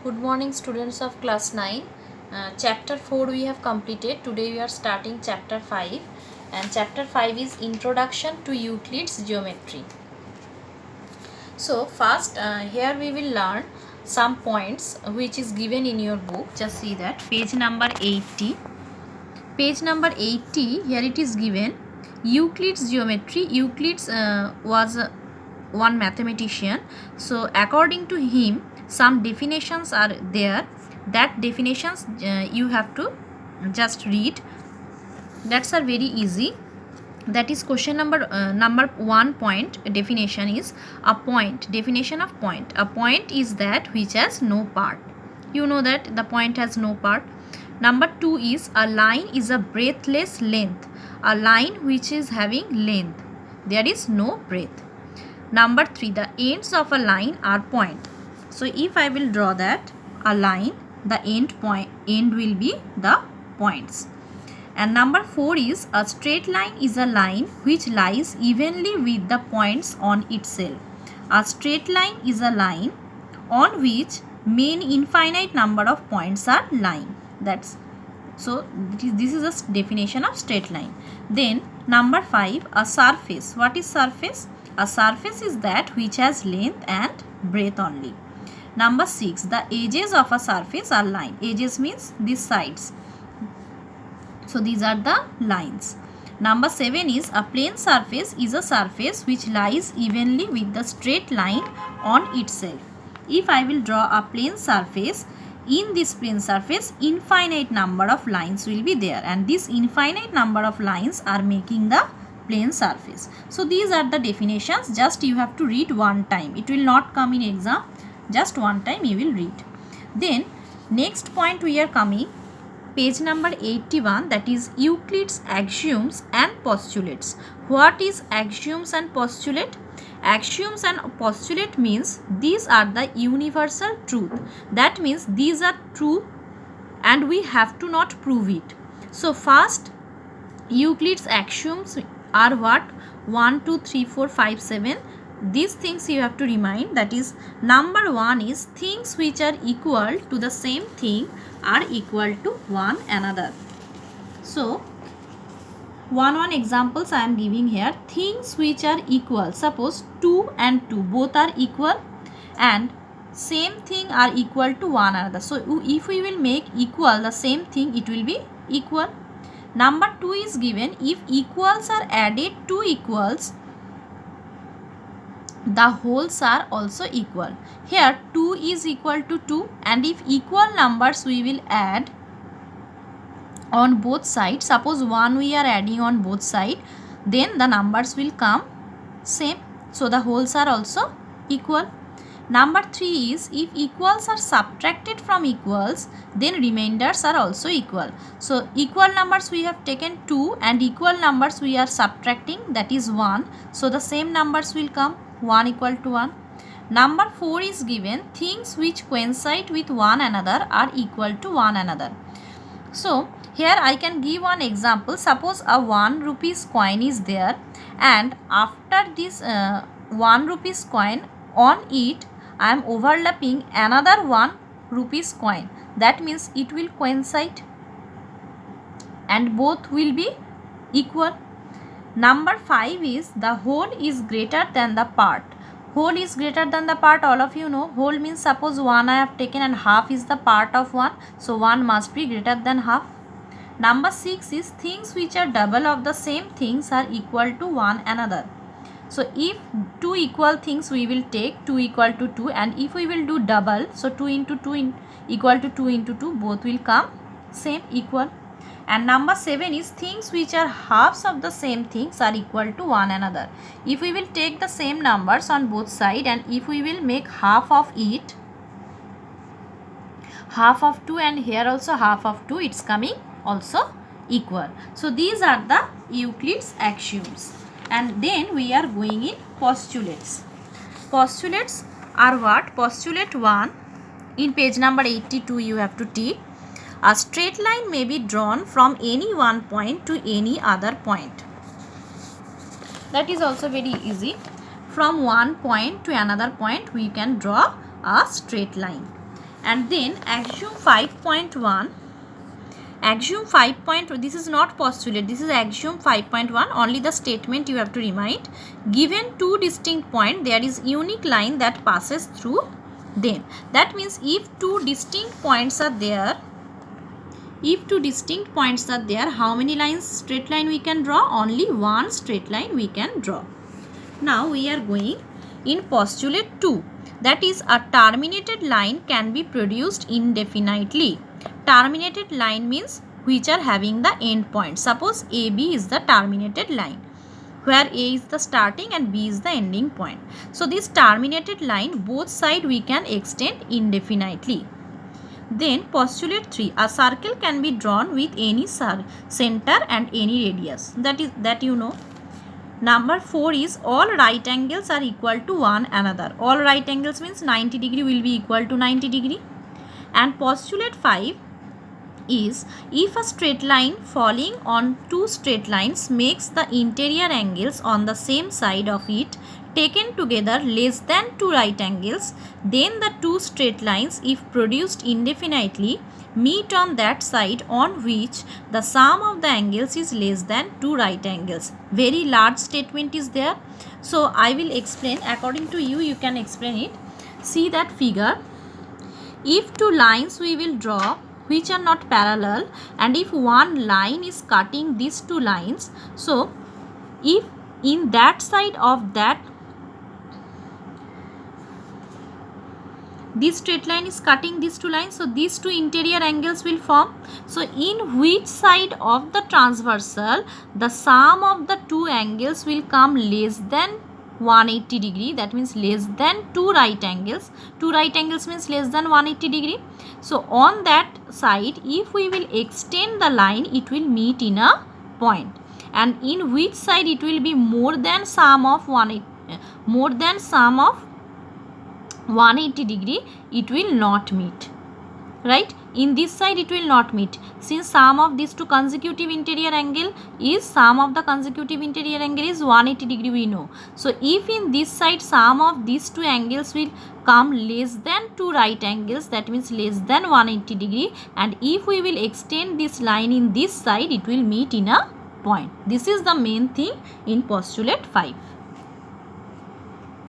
Good morning, students of class 9. Chapter 4 we have completed. Today we are starting chapter 5, and chapter 5 is Introduction to Euclid's Geometry. So first here we will learn some points which is given in your book. Just see that page number 80. Page number 80, here it is given Euclid's geometry. Euclid was one mathematician. So according to him, some definitions are there. That definitions you have to just read. That's are very easy. That is question number 1 point. Definition is a point. Definition of point. A point is that which has no part. You know that the point has no part. Number 2 is a line is a breadthless length. A line which is having length. There is no breadth. Number 3, the ends of a line are point. So if I will draw that a line, the end will be the points. And number 4 is a straight line is a line which lies evenly with the points on itself. A straight line is a line on which main infinite number of points are lying. That's so this is a definition of straight line. Then number 5, a surface. What is surface? A surface is that which has length and breadth only. Number 6, the edges of a surface are line. Edges means these sides. So these are the lines. Number 7 is a plane surface is a surface which lies evenly with the straight line on itself. If I will draw a plane surface, in this plane surface infinite number of lines will be there, and this infinite number of lines are making the plane surface. So these are the definitions. Just you have to read one time. It will not come in exam. Just one time you will read. Then next point we are coming, page number 81, that is Euclid's axioms and postulates. What is axioms and postulate? Axioms and postulate means these are the universal truth. That means these are true and we have to not prove it. So first, Euclid's axioms are what? 1, 2, 3, 4, 5, 7. These things you have to remind. That is, number 1 is things which are equal to the same thing are equal to one another. So one examples I am giving here. Things which are equal, suppose 2 and 2 both are equal and same thing are equal to one another. So if we will make equal the same thing, it will be equal. Number 2 is given, if equals are added to equals, the wholes are also equal. Here 2 is equal to 2, and if equal numbers we will add on both sides, suppose 1 we are adding on both sides, then the numbers will come same. So the wholes are also equal. Number 3 is if equals are subtracted from equals, then remainders are also equal. So equal numbers we have taken 2 and equal numbers we are subtracting, that is 1. So the same numbers will come, 1 equal to 1. Number 4 is given, things which coincide with one another are equal to one another. So here I can give one example. Suppose a 1 rupees coin is there, and after this 1 rupees coin, on it I am overlapping another 1 rupees coin. That means it will coincide and both will be equal. Number 5 is the whole is greater than the part. Whole is greater than the part, all of you know. Whole means suppose 1 I have taken and half is the part of 1. So 1 must be greater than half. Number 6 is things which are double of the same things are equal to one another. So if two equal things we will take 2 equal to 2, and if we will do double, so 2 into 2 equal to 2 into 2, both will come same, equal. And number 7 is things which are halves of the same things are equal to one another. If we will take the same numbers on both sides and if we will make half of it, half of 2 and here also half of 2, it's coming also equal. So these are the Euclid's axioms. And then we are going in postulates. Postulates are what? Postulate 1, in page number 82 you have to take. A straight line may be drawn from any one point to any other point. That is also very easy. From one point to another point we can draw a straight line. And then axiom 5.1. Axiom 5. This is not postulate, this is axiom 5.1. Only the statement you have to remind. Given two distinct points, there is unique line that passes through them. That means if two distinct points are there, how many lines, straight line we can draw? Only one straight line we can draw. Now we are going in postulate 2. That is, a terminated line can be produced indefinitely. Terminated line means which are having the end point. Suppose AB is the terminated line, where A is the starting and B is the ending point. So this terminated line, both sides we can extend indefinitely. Then postulate 3. A circle can be drawn with any center and any radius. That you know. Number 4 is all right angles are equal to one another. All right angles means 90 degree will be equal to 90 degree. And postulate 5 is, if a straight line falling on two straight lines makes the interior angles on the same side of it taken together less than two right angles, then the two straight lines, if produced indefinitely, meet on that side on which the sum of the angles is less than two right angles. Very large statement is there. So I will explain according to you, you can explain it. See that figure. If two lines we will draw which are not parallel, and if one line is cutting these two lines, so if in that side of that this straight line is cutting these two lines, so these two interior angles will form. So in which side of the transversal the sum of the two angles will come less than 180 degree, that means less than two right angles. Two right angles means less than 180 degree. So on that side, if we will extend the line, it will meet in a point. And in which side it will be more than sum of 180 degree, it will not meet. Right? In this side it will not meet, since sum of these two consecutive interior angle is, sum of the consecutive interior angle is 180 degree we know. So if in this side sum of these two angles will come less than two right angles, that means less than 180 degree, and if we will extend this line in this side, it will meet in a point. This is the main thing in postulate 5.